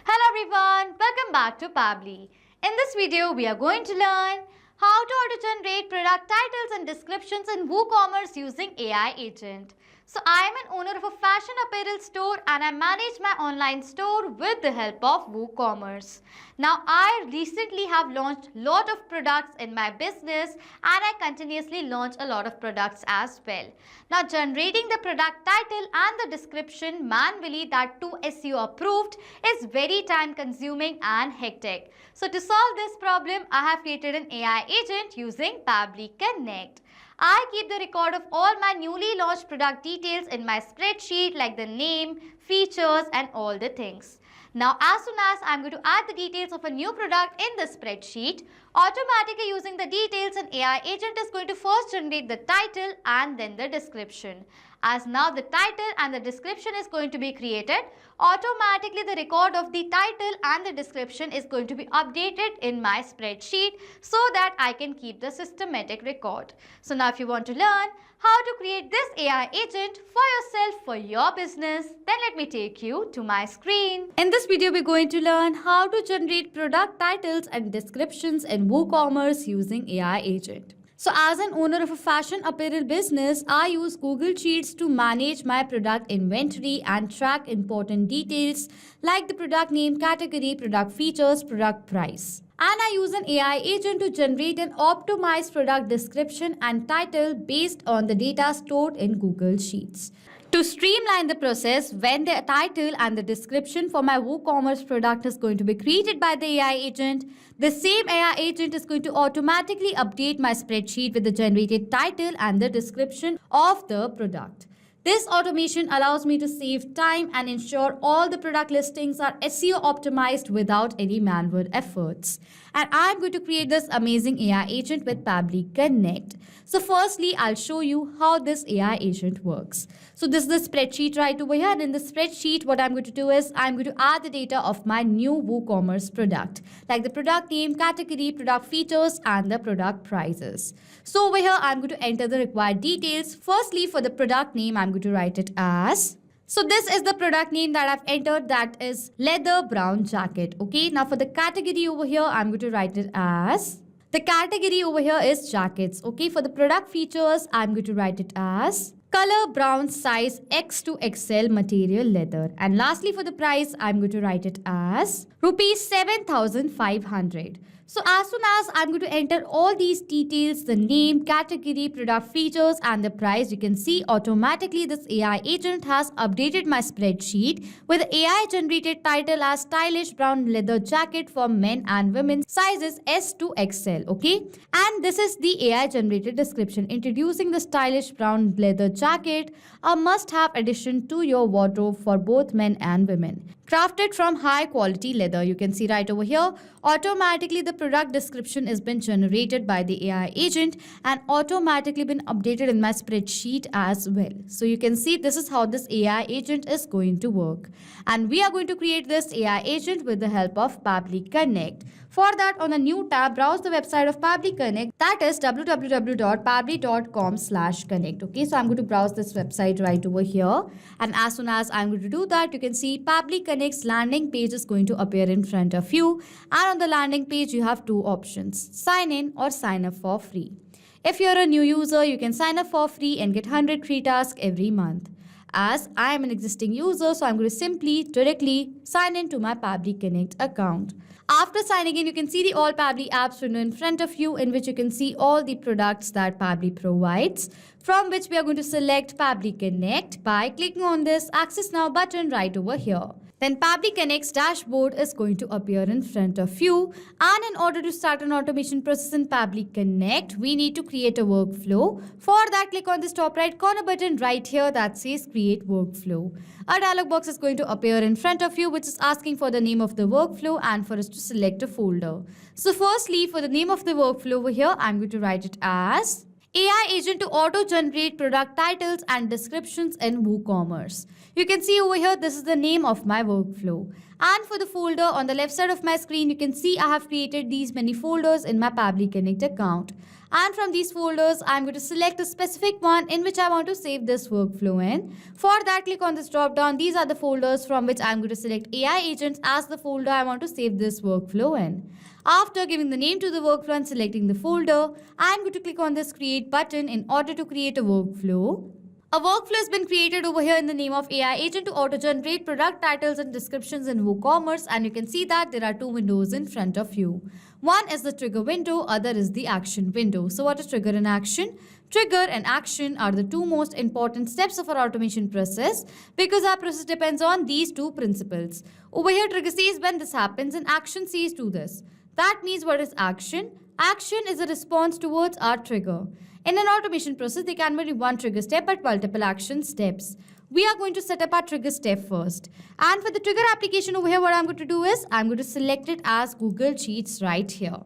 Hello everyone, welcome back to Pabbly. In this video, we are going to learn how to auto-generate product titles and descriptions in WooCommerce using AI agent. So I am an owner of a fashion apparel store and I manage my online store with the help of WooCommerce. Now I recently have launched a lot of products in my business and I continuously launch a lot of products as well. Now generating the product title and the description manually, that too SEO approved, is very time consuming and hectic. So to solve this problem, I have created an AI agent using Pabbly Connect. I keep the record of all my newly launched product details in my spreadsheet, like the name, features and all the things. Now as soon as I'm going to add the details of a new product in the spreadsheet, automatically using the details, an AI agent is going to first generate the title and then the description. As now the title and the description is going to be created, automatically the record of the title and the description is going to be updated in my spreadsheet so that I can keep the systematic record. So now if you want to learn how to create this AI agent for yourself, for your business, then let me take you to my screen. In this video, we're going to learn how to generate product titles and descriptions in WooCommerce using AI agent. So as an owner of a fashion apparel business, I use Google Sheets to manage my product inventory and track important details like the product name, category, product features, product price. And I use an AI agent to generate an optimized product description and title based on the data stored in Google Sheets. To streamline the process, when the title and the description for my WooCommerce product is going to be created by the AI agent, the same AI agent is going to automatically update my spreadsheet with the generated title and the description of the product. This automation allows me to save time and ensure all the product listings are SEO optimized without any manual efforts. And I'm going to create this amazing AI agent with Pabbly Connect. So firstly, I'll show you how this AI agent works. So this is the spreadsheet right over here. And in the spreadsheet, what I'm going to do is I'm going to add the data of my new WooCommerce product, like the product name, category, product features, and the product prices. So over here, I'm going to enter the required details. Firstly, for the product name, I'm going to write it as... So this is the product name that I've entered, that is leather brown jacket. Okay, now for the category over here, I'm going to write it as... The category over here is jackets. Okay, for the product features, I'm going to write it as color brown, size X to XL, material leather. And lastly, for the price, I'm going to write it as rupees 7,500. So as soon as I'm going to enter all these details, the name, category, product features and the price, you can see automatically this AI agent has updated my spreadsheet with AI generated title as stylish brown leather jacket for men and women, sizes S to XL. Okay, and this is the AI generated description: introducing the stylish brown leather jacket, a must-have addition to your wardrobe for both men and women. Crafted from high quality leather. You can see right over here, automatically the product description has been generated by the AI agent and automatically been updated in my spreadsheet as well. So you can see this is how this AI agent is going to work. And we are going to create this AI agent with the help of Pabbly Connect. For that, on a new tab, browse the website of Pabbly Connect, that is www.pabbly.com/connect. Okay, so I'm going to browse this website right over here. And as soon as I'm going to do that, you can see Pabbly Connect's landing page is going to appear in front of you. And on the landing page, you have two options: sign in or sign up for free. If you're a new user, you can sign up for free and get 100 free tasks every month. As I am an existing user, so I'm going to simply directly sign in to my Pabbly Connect account. After signing in, you can see the All Pabbly apps window in front of you, in which you can see all the products that Pabbly provides, from which we are going to select Pabbly Connect by clicking on this Access Now button right over here. Then Pabbly Connect's dashboard is going to appear in front of you. And in order to start an automation process in Pabbly Connect, we need to create a workflow. For that, click on this top right corner button right here that says Create Workflow. A dialog box is going to appear in front of you, which is asking for the name of the workflow and for us to select a folder. So firstly, for the name of the workflow over here, I'm going to write it as AI agent to auto-generate product titles and descriptions in WooCommerce. You can see over here, this is the name of my workflow. And for the folder on the left side of my screen, you can see I have created these many folders in my Pabbly Connect account. And from these folders, I'm going to select a specific one in which I want to save this workflow in. For that, click on this drop down. These are the folders from which I'm going to select AI agents as the folder I want to save this workflow in. After giving the name to the workflow and selecting the folder, I'm going to click on this create button in order to create a workflow. A workflow has been created over here in the name of AI agent to auto-generate product titles and descriptions in WooCommerce, and you can see that there are two windows in front of you. One is the trigger window, other is the action window. So what is trigger and action? Trigger and action are the two most important steps of our automation process because our process depends on these two principles. Over here trigger says when this happens and action says do this. That means what is action? Action is a response towards our trigger. In an automation process, there can be only one trigger step but multiple action steps. We are going to set up our trigger step first. And for the trigger application over here, what I'm going to do is I'm going to select it as Google Sheets right here.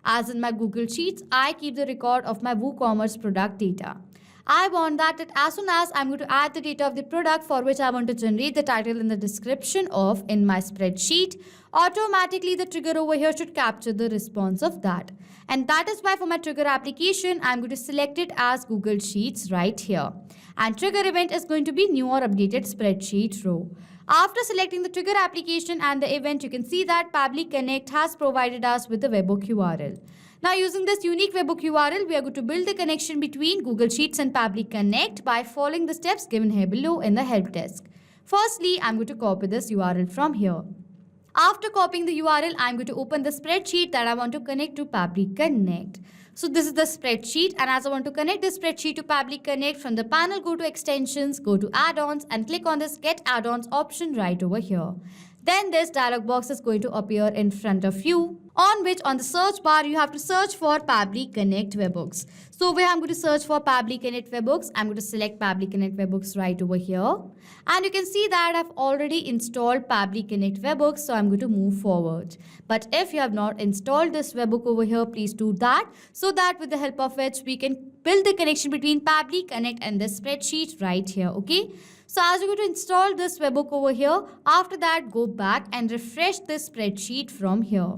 As in my Google Sheets, I keep the record of my WooCommerce product data. I want that as soon as I'm going to add the data of the product for which I want to generate the title and the description of in my spreadsheet, automatically the trigger over here should capture the response of that. And that is why for my trigger application, I'm going to select it as Google Sheets right here. And trigger event is going to be new or updated spreadsheet row. After selecting the trigger application and the event, you can see that Pabbly Connect has provided us with the webhook URL. Now using this unique webhook URL, we are going to build the connection between Google Sheets and Pabbly Connect by following the steps given here below in the help desk. Firstly, I'm going to copy this URL from here. After copying the URL, I'm going to open the spreadsheet that I want to connect to Pabbly Connect. So this is the spreadsheet, and as I want to connect this spreadsheet to Pabbly Connect, from the panel go to extensions, go to add-ons and click on this get add-ons option right over here. Then this dialog box is going to appear in front of you, on which on the search bar you have to search for Pabbly Connect webhooks. So where I'm going to search for Pabbly Connect webhooks, I'm going to select Pabbly Connect webhooks right over here. And you can see that I've already installed Pabbly Connect webhooks, so I'm going to move forward. But if you have not installed this webhook over here, please do that so that with the help of which we can build the connection between Pabbly Connect and this spreadsheet right here, okay? So as you're going to install this webhook over here, after that go back and refresh this spreadsheet from here.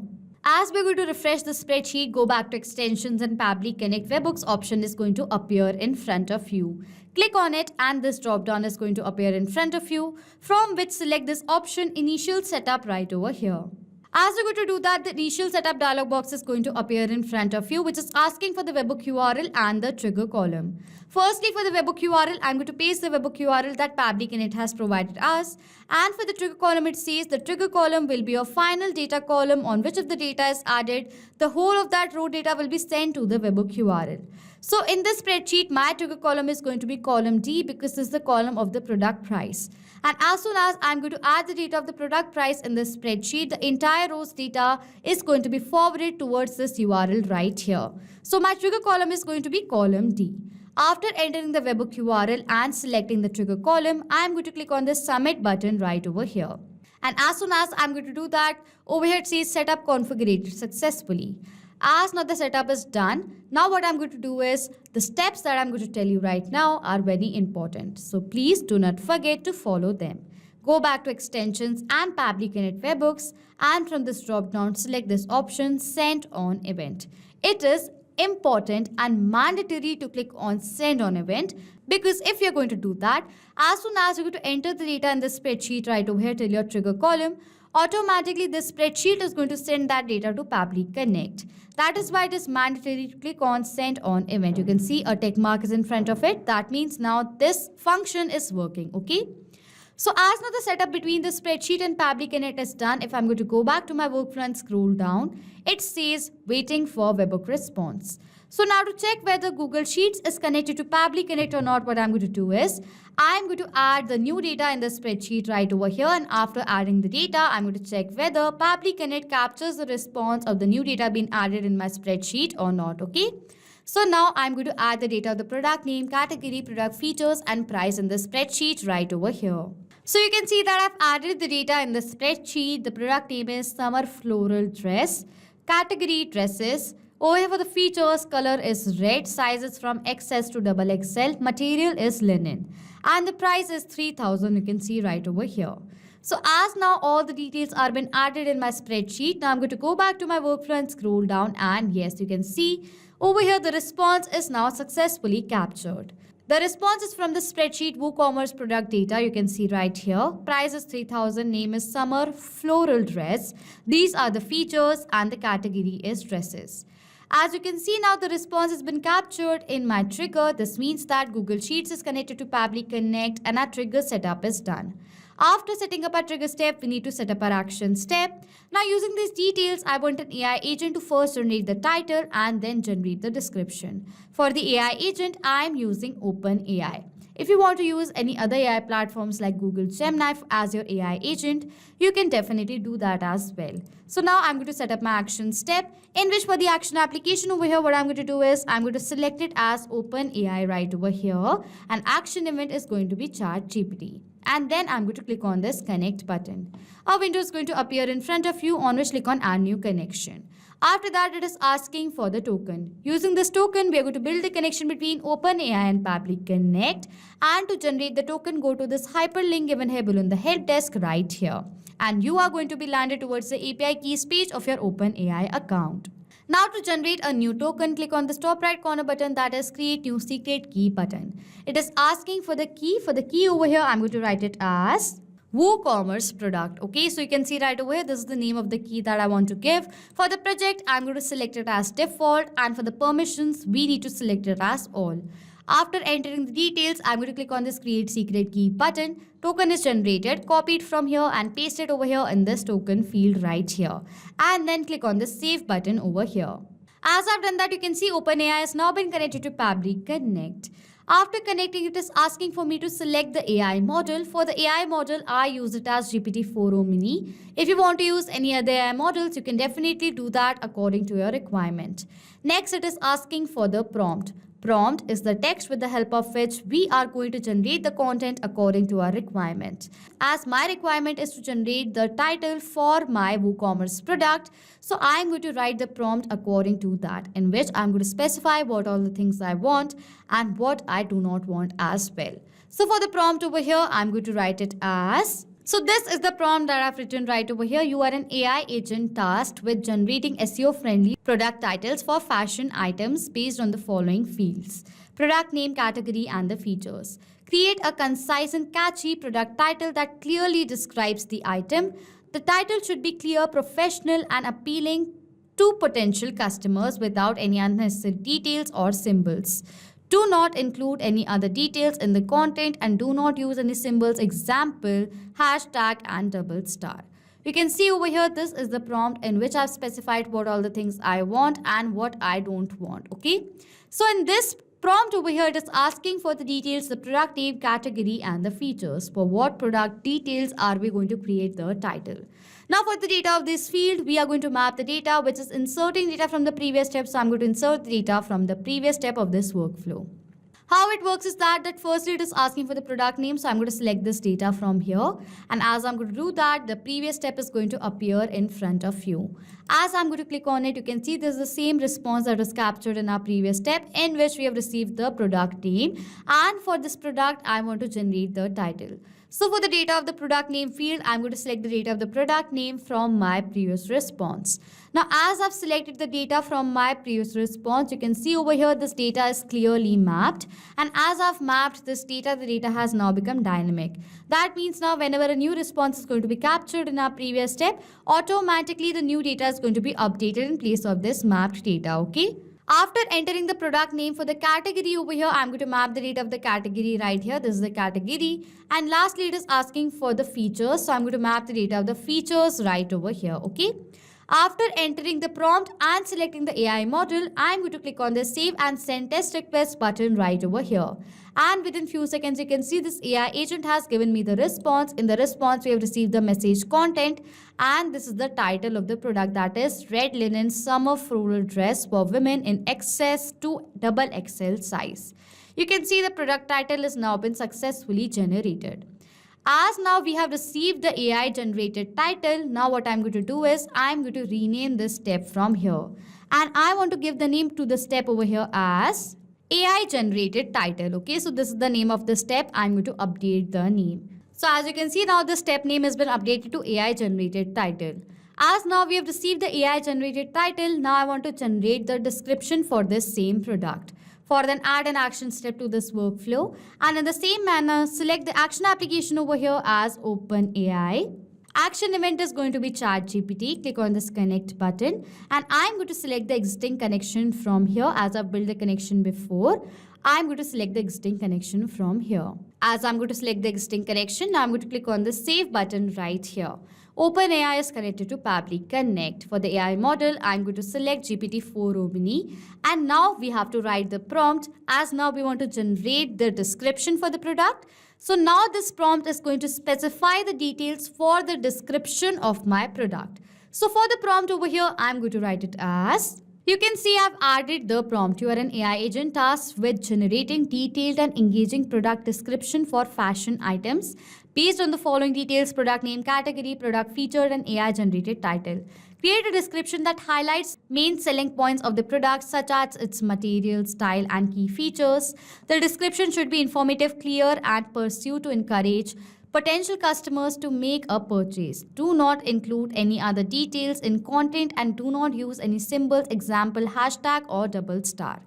As we're going to refresh the spreadsheet, go back to extensions and Pabbly Connect webhooks option is going to appear in front of you. Click on it and this drop down is going to appear in front of you, from which select this option initial setup right over here. As you're going to do that, the initial setup dialog box is going to appear in front of you, which is asking for the webhook URL and the trigger column. Firstly, for the webhook URL, I'm going to paste the webhook URL that Pabbly Connect has provided us. And for the trigger column, it says the trigger column will be your final data column on which if the data is added, the whole of that row data will be sent to the webhook URL. So in this spreadsheet, my trigger column is going to be column D because this is the column of the product price. And as soon as I'm going to add the data of the product price in this spreadsheet, the entire row's data is going to be forwarded towards this URL right here. So my trigger column is going to be column D. After entering the webhook URL and selecting the trigger column, I'm going to click on the submit button right over here. And as soon as I'm going to do that, over here it says setup configured successfully. As now the setup is done, now what I'm going to do is the steps that I'm going to tell you right now are very important. So please do not forget to follow them. Go back to extensions and Pabbly Connect webhooks, and from this drop down select this option send on event. It is important and mandatory to click on send on event, because if you're going to do that, as soon as you're going to enter the data in the spreadsheet right over here till your trigger column, automatically this spreadsheet is going to send that data to Pabbly Connect. That is why it is mandatory to click on send on event. You can see a tick mark is in front of it. That means now this function is working, okay? So as now the setup between the spreadsheet and Pabbly Connect is done, if I'm going to go back to my workflow and scroll down, it says waiting for webhook response. So now to check whether Google Sheets is connected to Pabbly Connect or not, what I'm going to do is I'm going to add the new data in the spreadsheet right over here, and after adding the data, I'm going to check whether Pabbly Connect captures the response of the new data being added in my spreadsheet or not, okay? So now I'm going to add the data of the product name, category, product features and price in the spreadsheet right over here. So you can see that I've added the data in the spreadsheet. The product name is summer floral dress, category dresses. Over here for the features, color is red, sizes from XS to XXL, material is linen, and the price is 3,000. You can see right over here. So as now all the details are been added in my spreadsheet, now I'm going to go back to my workflow and scroll down, and yes, you can see over here the response is now successfully captured. The response is from the spreadsheet WooCommerce product data. You can see right here. Price is 3000, name is summer floral dress. These are the features and the category is dresses. As you can see now, the response has been captured in my trigger. This means that Google Sheets is connected to Pabbly Connect and our trigger setup is done. After setting up our trigger step, we need to set up our action step. Now using these details, I want an AI agent to first generate the title and then generate the description. For the AI agent, I am using OpenAI. If you want to use any other AI platforms like Google Gemini as your AI agent, you can definitely do that as well. So now I'm going to set up my action step, in which for the action application over here, what I'm going to do is I'm going to select it as OpenAI right over here. And action event is going to be ChatGPT. And then I'm going to click on this connect button. A window is going to appear in front of you, on which click on add new connection. After that, it is asking for the token. Using this token, we are going to build the connection between OpenAI and Pabbly Connect. And to generate the token, go to this hyperlink given here below in the help desk right here. And you are going to be landed towards the API keys page of your OpenAI account. Now to generate a new token, click on the top right corner button, that is create new secret key button. It is asking for the key. For the key over here, I'm going to write it as WooCommerce product. Okay, so you can see right away, this is the name of the key that I want to give. For the project, I'm going to select it as default, and for the permissions, we need to select it as all. After entering the details, I'm going to click on this create secret key button. Token is generated, copy it from here and paste it over here in this token field right here. And then click on the save button over here. As I've done that, you can see OpenAI has now been connected to Pabbly Connect. After connecting, it is asking for me to select the AI model. For the AI model, I use it as GPT-4o Mini. If you want to use any other AI models, you can definitely do that according to your requirement. Next, it is asking for the prompt. Prompt is the text with the help of which we are going to generate the content according to our requirement. As my requirement is to generate the title for my WooCommerce product, so I am going to write the prompt according to that, in which I am going to specify what all the things I want and what I do not want as well. So for the prompt over here, I am going to write it as... So this is the prompt that I've written right over here. You are an AI agent tasked with generating SEO-friendly product titles for fashion items based on the following fields: product name, category, and the features. Create a concise and catchy product title that clearly describes the item. The title should be clear, professional, and appealing to potential customers without any unnecessary details or symbols. Do not include any other details in the content and do not use any symbols, example, hashtag and double star. You can see over here, this is the prompt in which I've specified what all the things I want and what I don't want. Okay. So in this prompt over here, it is asking for the details, the product name, category, and the features. For what product details are we going to create the title? Now for the data of this field, we are going to map the data, which is inserting data from the previous step. So I'm going to insert the data from the previous step of this workflow. How it works is that firstly it is asking for the product name. So I'm going to select this data from here. And as I'm going to do that, the previous step is going to appear in front of you. As I'm going to click on it, you can see this is the same response that was captured in our previous step, in which we have received the product name. And for this product, I want to generate the title. So for the data of the product name field, I'm going to select the data of the product name from my previous response. Now, as I've selected the data from my previous response, you can see over here this data is clearly mapped. And as I've mapped this data, the data has now become dynamic. That means now whenever a new response is going to be captured in our previous step, automatically the new data is going to be updated in place of this mapped data. Okay. After entering the product name for the category over here, I'm going to map the data of the category right here. This is the category. And lastly, it is asking for the features. So I'm going to map the data of the features right over here. Okay. After entering the prompt and selecting the AI model, I'm going to click on the Save and Send Test Request button right over here. And within few seconds, you can see this AI agent has given me the response. In the response, we have received the message content. And this is the title of the product, that is Red Linen Summer Floral Dress for Women in XS to XXL size. You can see the product title has now been successfully generated. As now we have received the AI generated title, now what I'm going to do is I'm going to rename this step from here. And I want to give the name to the step over here as AI generated title. Okay, so this is the name of the step. I'm going to update the name. So as you can see now, the step name has been updated to AI generated title. As now we have received the AI generated title, now I want to generate the description for this same product. For then add an action step to this workflow, and in the same manner select the action application over here as OpenAI. Action event is going to be ChatGPT. Click on this connect button and I'm going to select the existing connection from here. As I've built the connection before, I'm going to select the existing connection from here. As I'm going to select the existing connection, now I'm going to click on the save button right here. OpenAI is connected to Pabbly Connect. For the AI model, I'm going to select GPT-4 Omni. And now we have to write the prompt, as now we want to generate the description for the product. So now this prompt is going to specify the details for the description of my product. So for the prompt over here, I'm going to write it as... You can see I've added the prompt. You are an AI agent tasked with generating detailed and engaging product description for fashion items based on the following details: product name, category, product featured, and AI generated title. Create a description that highlights main selling points of the product such as its material, style, and key features. The description should be informative, clear, and pursue to encourage potential customers to make a purchase. Do not include any other details in content and do not use any symbols, example, hashtag or double star.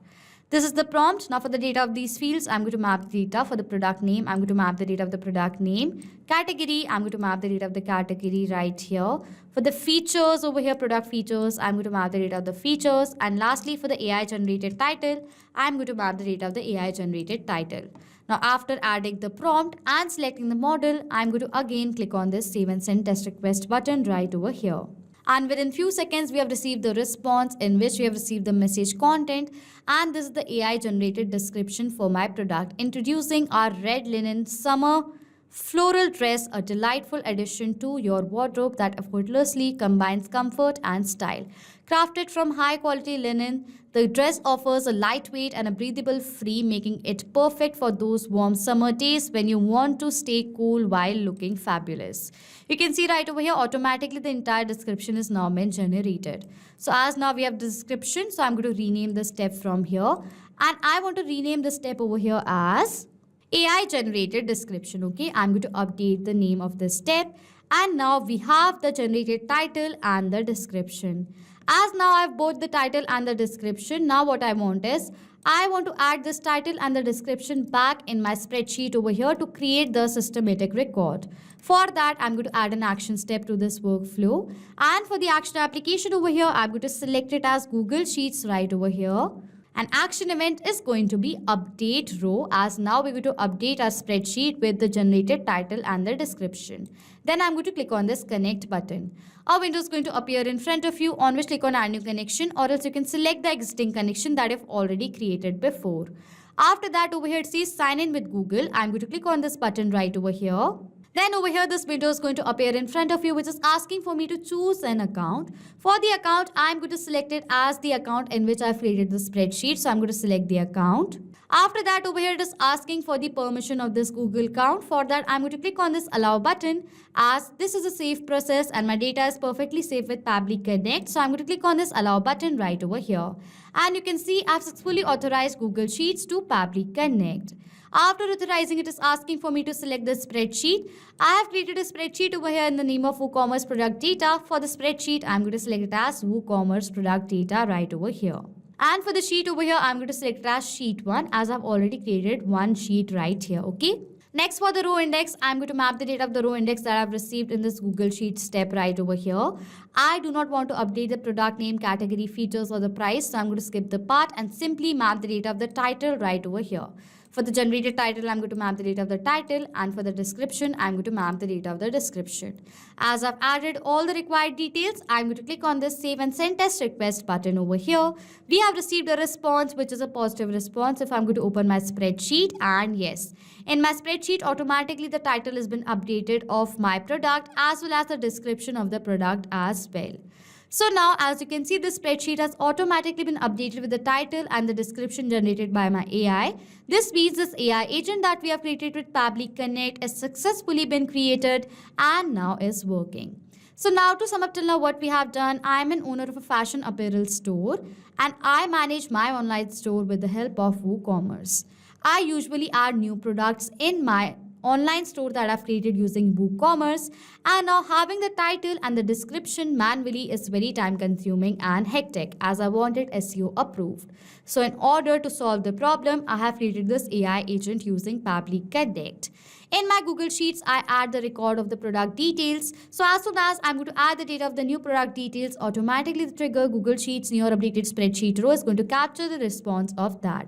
This is the prompt. Now for the data of these fields, I'm going to map the data. For the product name, I'm going to map the data of the product name. Category, I'm going to map the data of the category right here. For the features over here, product features, I'm going to map the data of the features. And lastly, for the AI generated title, I'm going to map the data of the AI generated title. Now after adding the prompt and selecting the model, I'm going to again click on this save and send test request button right over here. And within few seconds, we have received the response in which we have received the message content. And this is the AI generated description for my product. Introducing our red linen summer floral dress, a delightful addition to your wardrobe that effortlessly combines comfort and style. Crafted from high quality linen, the dress offers a lightweight and a breathable free, making it perfect for those warm summer days when you want to stay cool while looking fabulous. You can see right over here, automatically the entire description is now been generated. So as now we have the description, so I'm going to rename the step from here. And I want to rename the step over here as AI generated description. Okay, I'm going to update the name of this step. And now we have the generated title and the description. As now I've both the title and the description, now what I want is, I want to add this title and the description back in my spreadsheet over here to create the systematic record. For that, I'm going to add an action step to this workflow. And for the action application over here, I'm going to select it as Google Sheets right over here. An action event is going to be update row, as now we're going to update our spreadsheet with the generated title and the description. Then I'm going to click on this connect button. A window is going to appear in front of you, on which click on add new connection, or else you can select the existing connection that you've already created before. After that, over here it says sign in with Google. I'm going to click on this button right over here. Then over here, this window is going to appear in front of you, which is asking for me to choose an account. For the account, I'm going to select it as the account in which I've created the spreadsheet. So I'm going to select the account. After that, over here, it is asking for the permission of this Google account. For that, I'm going to click on this allow button, as this is a safe process and my data is perfectly safe with Pabbly Connect. So I'm going to click on this allow button right over here. And you can see I've successfully authorized Google Sheets to Pabbly Connect. After authorizing, it is asking for me to select the spreadsheet. I have created a spreadsheet over here in the name of WooCommerce product data. For the spreadsheet, I'm going to select it as WooCommerce product data right over here. And for the sheet over here, I'm going to select it as sheet 1, as I've already created one sheet right here. Okay. Next, for the row index, I'm going to map the data of the row index that I've received in this Google Sheet step right over here. I do not want to update the product name, category, features, or the price. So I'm going to skip the part and simply map the data of the title right over here. For the generated title, I'm going to map the data of the title, and for the description, I'm going to map the data of the description. As I've added all the required details, I'm going to click on this save and send test request button over here. We have received a response, which is a positive response. If I'm going to open my spreadsheet, and yes, in my spreadsheet, automatically the title has been updated of my product as well as the description of the product as well. So now, as you can see, the spreadsheet has automatically been updated with the title and the description generated by my AI. This means this AI agent that we have created with Pabbly Connect has successfully been created and now is working. So now, to sum up till now what we have done, I am an owner of a fashion apparel store and I manage my online store with the help of WooCommerce. I usually add new products in my online store that I've created using WooCommerce, and now having the title and the description manually is very time consuming and hectic as I wanted SEO approved. So in order to solve the problem, I have created this AI agent using Pabbly Connect. In my Google Sheets, I add the record of the product details. So as soon as I'm going to add the data of the new product details, automatically the trigger Google Sheets new or updated spreadsheet row is going to capture the response of that.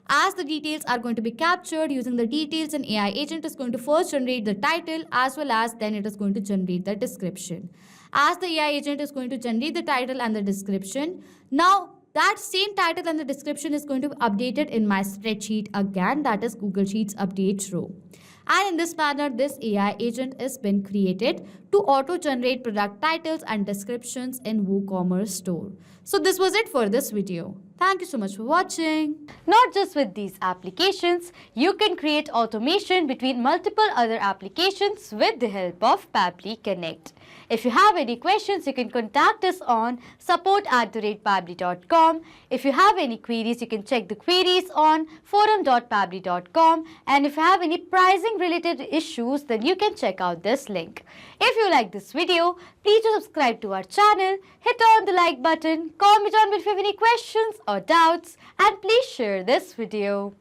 As the details are going to be captured using the details, an AI agent is going to first generate the title as well as then it is going to generate the description. As the AI agent is going to generate the title and the description, now that same title and the description is going to be updated in my spreadsheet again, that is Google Sheets update row. And in this manner, this AI agent has been created to auto-generate product titles and descriptions in WooCommerce store. So this was it for this video. Thank you so much for watching. Not just with these applications, you can create automation between multiple other applications with the help of Pabbly Connect. If you have any questions, you can contact us on support@pabbly.com. If you have any queries, you can check the queries on forum.pabbly.com. And if you have any pricing related issues, then you can check out this link. If you like this video, please do subscribe to our channel, hit on the like button, comment on if you have any questions or doubts, and please share this video.